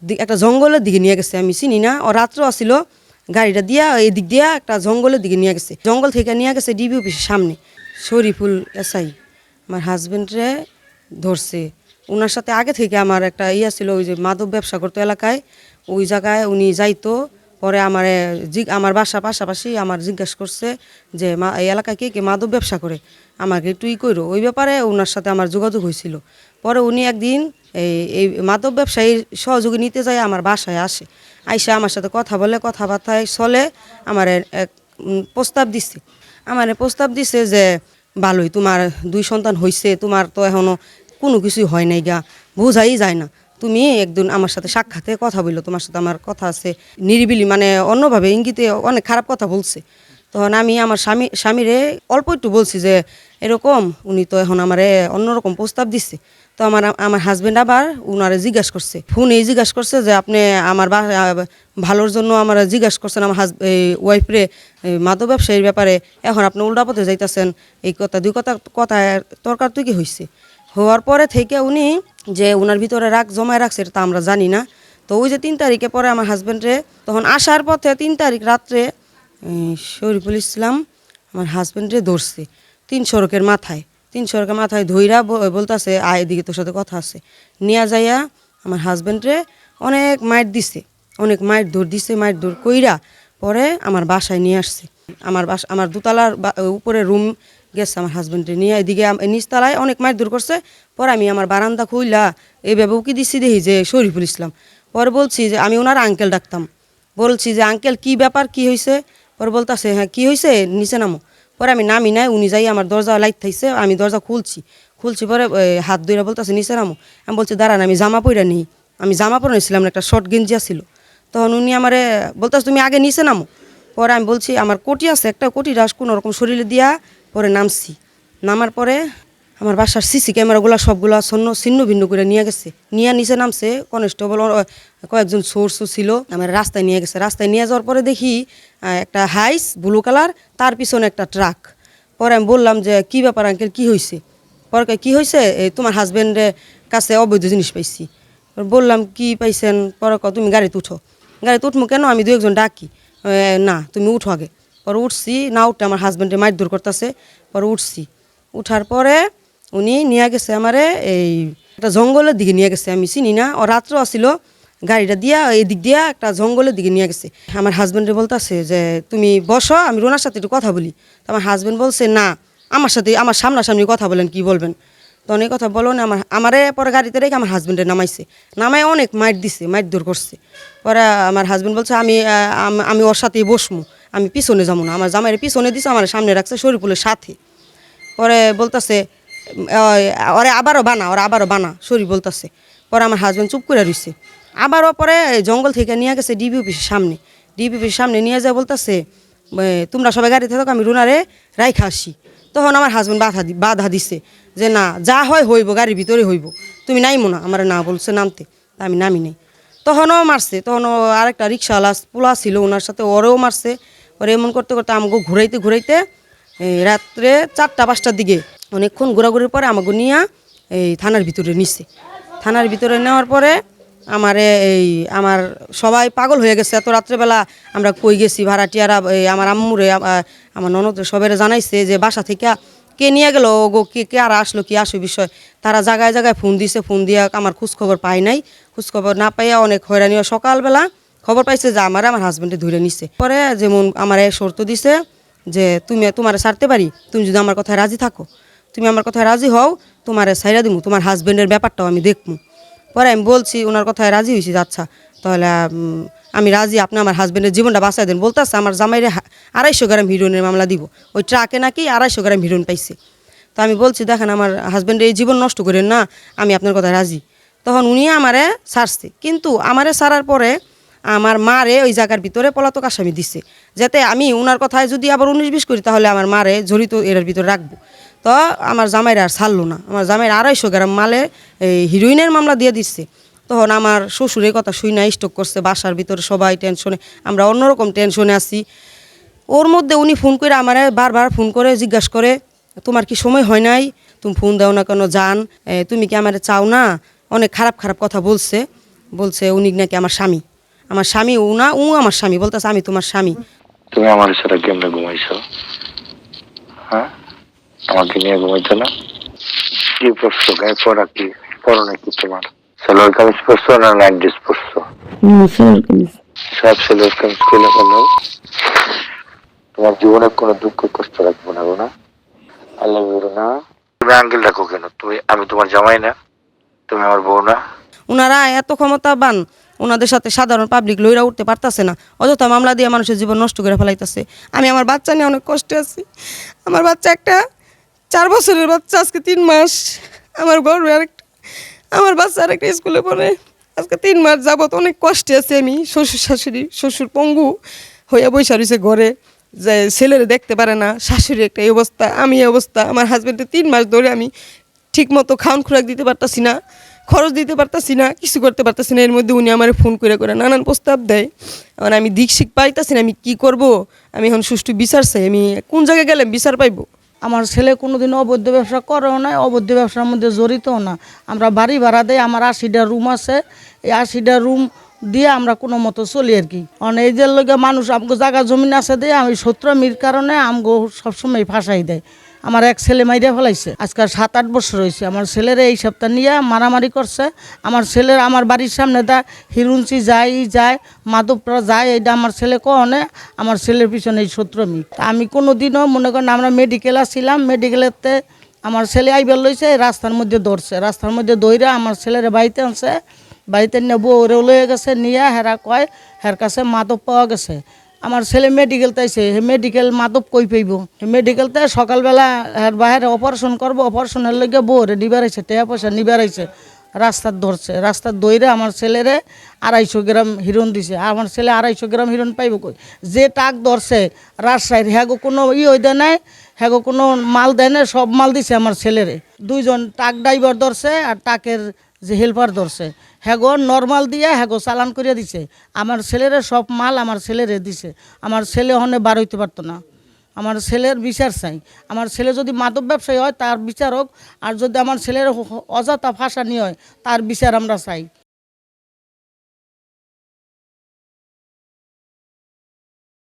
একটা জঙ্গলের দিকে নিয়ে গেছে, আমি চিনি না। ও রাত্র আসিল, গাড়িটা দিয়া এদিক দিয়া একটা জঙ্গলের দিকে নিয়ে গেছে। জঙ্গল থেকে নিয়ে গেছে ডিবি অফিসের সামনে। শরীফুল এসআই আমার হাজবেন্ডরে ধরছে। ওনার সাথে আগে থেকে আমার একটা ইয়া ছিল, ওই যে মাদক ব্যবসা করতো এলাকায়, ওই জায়গায় উনি যাইতো। পরে আমার বাসার পাশাপাশি আমার জিজ্ঞাসা করছে যে এই এলাকায় কে কে মাদক ব্যবসা করে, আমাকে একটু করো। ওই ব্যাপারে ওনার সাথে আমার যোগাযোগ হয়েছিল। পরে উনি একদিন এই মাদক ব্যবসায়ীর সহযোগী নিতে যায় আমার বাসায় আসে। আইসা আমার সাথে কথা বলে, কথাবার্তায় চলে। আমার এক প্রস্তাব দিছে যে ভালোই, তোমার 2 সন্তান হয়েছে, তোমার তো এখনো কোনো কিছুই হয় নাই গা, বোঝাই যায় না। তুমি একদিন আমার সাথে সাক্ষাতে কথা বললো, তোমার সাথে আমার কথা আছে নিরিবিলি, মানে অন্যভাবে ইঙ্গিতে অনেক খারাপ কথা বলছে। তখন আমি আমার স্বামীরে অল্প একটু বলছি যে এরকম, উনি তো এখন আমারে অন্যরকম প্রস্তাব দিচ্ছে। তো আমার হাজবেন্ড আবার উনারে জিজ্ঞাসা করছে, ফোনেই জিজ্ঞাসা করছে যে আপনি আমার ভালোর জন্য আমার জিজ্ঞাসা করছেন আমার ওয়াইফরে মাদক ব্যবসায়ীর ব্যাপারে, এখন আপনি উল্টা পথে যাইতেছেন। এই কথা দুই কথা তর্কার তুই কি হয়েছে। হওয়ার পরে থেকে উনি যে ওনার ভিতরে রাগ জমায় রাখছে এটা আমরা জানি না। তো ওই যে 3 তারিখে পরে আমার হাজবেন্ডরে তখন আসার পথে 3 তারিখ রাত্রে শরীফুল ইসলাম আমার হাজবেন্ডরে ধরছে 3 সড়কের মাথায় ধইরা বলতেছে আয় এদিকে, তোর সাথে কথা আছে। নিয়ে যাইয়া আমার হাজবেন্ডরে অনেক মাইর দিছে, অনেক মাইর দৌড় কইরা পরে আমার বাসায় নিয়ে আসছে। আমার দোতলার উপরে রুম গেছে আমার হাজবেন্ডে নিয়ে, এদিকে নিচতলায় অনেক মাইর দূর করছে। পরে আমি আমার বারান্দা খুইলা এইভাবে উকি দিচ্ছি, দেখি যে শরীফুল ইসলাম। পরে বলছি যে আমি ওনার আঙ্কেল ডাকতাম, বলছি যে আঙ্কেল কি ব্যাপার, কি হয়েছে। পরে বলতেছে হ্যাঁ কি হয়েছে, নিচে নামো। পরে আমি নামি নাই, উনি যাই আমার দরজা লাইট থাইছে, আমি দরজা খুলছি পরে হাত ধরে বলতেছে নিচে নামো। আমি বলছি দাঁড়ান, আমি জামা পরে নেই, আমি জামা পরে নিয়েছিলাম না, একটা শর্ট গেঞ্জিয়া ছিল। তখন উনি আমারে বলতেছে তুমি আগে নিচে নামো। পরে আমি বলছি আমার কোটি আছে, একটা কোটি রাস কোনো রকম শরীরে দিয়া পরে নামছি। নামার পরে আমার বাসার সিসি ক্যামেরাগুলো সবগুলো ছিন্ন ভিন্ন করে নিয়ে গেছে, নিয়ে নিচে নামছে। কনস্টেবল কয়েকজন সোর্সও ছিল, আমার রাস্তায় নিয়ে গেছে। রাস্তায় নিয়ে যাওয়ার পরে দেখি একটা হাইস ব্লু কালার, তার পিছনে একটা ট্রাক। পরে আমি বললাম যে কি ব্যাপার আঙ্কেল, কি হয়েছে। পরে কি হয়েছে, তোমার হাজবেন্ডের কাছে অবৈধ জিনিস পাইছি। বললাম কি পাইছেন। পরে তুমি গাড়িতে উঠো। গাড়িতে উঠবো কেন, আমি 2-1জন ডাকি। না তুমি উঠো আগে। পরে উঠছি, না উঠতে আমার হাজবেন্ডে মারধর করতেছে। পরে উঠছি, উঠার পরে উনি নিয়ে গেছে আমারে এই একটা জঙ্গলের দিকে নিয়ে গেছে, আমি চিনি না। ও রাত্র আসিল, গাড়িটা দিয়া এদিক দিয়া একটা জঙ্গলের দিকে নিয়ে গেছে। আমার হাজবেন্ডে বলতেছে যে তুমি বসো, আমি রোনার সাথে একটু কথা বলি। তো আমার হাজবেন্ড বলছে না, আমার সামনাসামনি কথা বলেন, কি বলবেন। তো অনেক কথা বলো না, আমারে পরে গাড়িতে রেখে আমার হাজবেন্ডে নামাইছে। নামায় অনেক মাইর দূর করছে। পরে আমার হাজবেন্ড বলছে আমি ওর সাথেই বসমু, আমি পিছনে যাবো না। আমার জামাইয়ের পিছনে দিছে, আমার সামনে রাখছে শরীফুলের সাথে। পরে বলতেছে ওরা আবারও বানা শরীফ বলতেছে। পরে আমার হাজবেন্ড চুপ করে রইছে। আবারও পরে জঙ্গল থেকে নিয়ে গেছে ডিবি অফিসের সামনে নিয়ে যায়, বলতেছে তোমরা সবাই গাড়িতে থাকো, আমি রুনারে রাইখা আসি। তখন আমার হাজবেন্ড বাধা দিছে যে না, যা হয় হইব, গাড়ির ভিতরে হইব, তুমি নাইমো না। আমার না বলছে নামতে, আমি নামি নেই। তখনও মারছে, তখনও আরেকটা রিক্সাওয়ালা পোলা ছিল, ওনার সাথে ওরেও মারছে। ওরে এমন করতে করতে আমাকে ঘুরাইতে রাত্রে 4টা-5টার দিকে অনেকক্ষণ ঘোরাঘুরির পরে আমাকে নিয়ে এই থানার ভিতরে নিচ্ছে। থানার ভিতরে নেওয়ার পরে আমার সবাই পাগল হয়ে গেছে, এত রাত্রেবেলা আমরা কই গেছি। ভাড়াটিয়ারা আমার আম্মুরে আমার ননদ সবাই জানাইছে যে বাসা থেকে কে নিয়ে গেল, কে আর আসলো, কি আসো বিষয়। তারা জায়গায় জায়গায় ফোন দিছে, ফোন দিয়া আমার খোঁজখবর পাই নাই। খোঁজখবর না পাইয়া অনেক হয়রানিও। সকালবেলা খবর পাইছে যে আমার হাজবেন্ডে ধরে নিছে। পরে যেমন আমার শর্ত দিছে যে তোমার ছাড়তে পারি, তুমি যদি আমার কথায় রাজি থাকো, তুমি আমার কথায় রাজি হও, তোমারে ছাইরা দিমু, তোমার হাজবেন্ডের ব্যাপারটাও আমি দেখমু। পরে আমি বলছি ওনার কথায় রাজি হয়েছি, আচ্ছা তাহলে আমি রাজি, আপনি আমার হাজবেন্ডের জীবনটা বাঁচাই দেন। বলতেছে আমার জামাইরে 250 গ্রাম হিরোইনের মামলা দিব, ওই ট্রাকে নাকি 250 গ্রাম হিরোইন পাইছে। তো আমি বলছি দেখেন আমার হাজবেন্ডের এই জীবন নষ্ট করেন না, আমি আপনার কথায় রাজি। তখন উনি আমারে ছাড়ছে, কিন্তু আমারে ছাড়ার পরে আমার মারে ওই জায়গার ভিতরে পলাতক আসামি দিচ্ছে, যাতে আমি ওনার কথায় যদি আবার 19-20 করি তাহলে আমার মারে জড়িত এর ভিতরে রাখবো। তো আমার জামাইরা আর ছাড়লো না, আমার জামাইয়ের 250 গ্রাম মালে এই হিরোইনের মামলা দিয়ে দিচ্ছে। তখন আমার শ্বশুরের কথা শুই না স্টক করছে, বাসার ভিতরে সবাই টেনশনে, আমরা অন্যরকম টেনশনে আছি। ওর মধ্যে উনি ফোন করে আমারে বারবার ফোন করে জিজ্ঞাসা করে তোমার কি সময় হয় নাই, তুমি ফোন দাও না কেন, জান তুমি কি আমারে চাও না, অনেক খারাপ খারাপ কথা বলছে। বলছে উনি নাকি আমার স্বামী ও না, ও আমার স্বামী বলতেছে আমি তোমার স্বামী। তুমি আমার সাথে কেমনে ঘুমাইছো? হ্যাঁ, আমাকে নিয়ে ঘুমাইছো না? কি পরছো? গায়ে পরা কি? পরো নাকি তোমার? সালোয়ার কামিজ পরছো না নাইট ড্রেস পরছো? সব সালোয়ার কামিজ খুলে ফেলো। তোমার জীবনে কোনো দুঃখ কষ্ট রাখবো না, গো না? আল্লাহ বলো না। তুমি আঙ্কেল রাখো কেন? আমি তোমার জামাই না? তুমি আমার বউ না? ওনারা এত ক্ষমতাবান, ওনাদের সাথে সাধারণ পাবলিক লইরা উঠতে পারতাছে না, অযথা মামলা দিয়ে মানুষের জীবন নষ্ট করে ফেলাইতেছে। আমি আমার বাচ্চা নিয়ে অনেক কষ্টে আছি। আমার বাচ্চা একটা 4 বছরের বাচ্চা, আজকে 3 মাস। আমার গর্বে আরেকটা, আমার বাচ্চা আরেকটা স্কুলে পড়ে। আজকে 3 মাস যাবত অনেক কষ্টে আছি আমি। শ্বশুর পঙ্গু হইয়া বৈশা রয়েছে ঘরে, যে ছেলেরে দেখতে পারে না। শাশুড়ি একটা এই অবস্থা, আমি এই অবস্থা। আমার হাজব্যান্ডের 3 মাস ধরে আমি ঠিক মতো খাওয়ান খোরাক দিতে পারতাছি না, খরচ দিতে পারতাছি না, কিছু করতে পারতাছি না। এর মধ্যে উনি আমার ফোন করে নানান প্রস্তাব দেয়। এখন আমি দিক শিখ পাইতাছি না, আমি কি করব। আমি এখন সুষ্ঠু বিচার চাই। আমি কোন জায়গায় গেলে বিচার পাইবো? আমার ছেলে কোনোদিন অবৈধ ব্যবসা করেও না, অবৈধ ব্যবসার মধ্যে জড়িতও না। আমরা বাড়ি ভাড়া দেয়, আমার 80টা রুম আছে। এই 80টা রুম দিয়ে আমরা কোনো মতো চলি আর কি। কারণ এই যে লোকে মানুষ আমগো জায়গা জমিন আছে দিয়ে আমি সত্রমির কারণে আমগো সবসময় ফাঁসাই দেয়। আমার এক ছেলে মাইরা ফেলাইছে, আজকাল 7-8 বছর হয়েছে। আমার ছেলের এই সপ্তাহ নিয়ে মারামারি করছে। আমার ছেলের আমার বাড়ির সামনে দা হিরুঞ্চি যায় মাধবরা যায়, এইটা আমার ছেলে কনে আমার ছেলের পিছনে এই সত্রমি। আমি কোনো দিনও মনে করেন, আমরা মেডিকেল আসছিলাম, মেডিকেলেতে আমার ছেলে আইবার লইছে, রাস্তার মধ্যে ধরছে। রাস্তার মধ্যে দইরা আমার ছেলের বাড়িতে আনছে, বাড়িতে নিয়ে বউরেও লয়ে গেছে, নিয়ে হেরা কয় হের কাছে মাদক পাওয়া গেছে। আমার ছেলে মেডিকেল তাইছে, মেডিকেল মাদক কই পাইব? মেডিকেলতে সকালবেলা হের বাইরে অপারেশন করবো, অপারেশনের লেগে বউরে নিবারাইছে, টাকা পয়সা নিবারাইছে। রাস্তার ধরছে, রাস্তার দইরে আমার ছেলেরে 250 গ্রাম হিরোইন দিছে। আমার ছেলে 250 গ্রাম হিরোইন পাইব কই? যে টাক ধরছে রাজশাহীর, হ্যাগো কোনো হইতে নাই, হ্যাগো কোনো মাল দেয় না, সব মাল দিছে আমার ছেলেরে। 2জন টাক ড্রাইভার ধরছে আর টাকের যে হেল্পার ধরছে, হ্যাগো নর্মাল দিয়ে হ্যাগো চালান করিয়া দিছে। আমার ছেলেরে সব মাল আমার ছেলেরে দিছে। আমার ছেলে হনে বার হইতে পারতো না। আমার ছেলের বিচার চাই। আমার ছেলে যদি মাদক ব্যবসায়ী হয় তার বিচার হোক, আর যদি আমার ছেলের অযথা ফাঁসানি হয় তার বিচার আমরা চাই।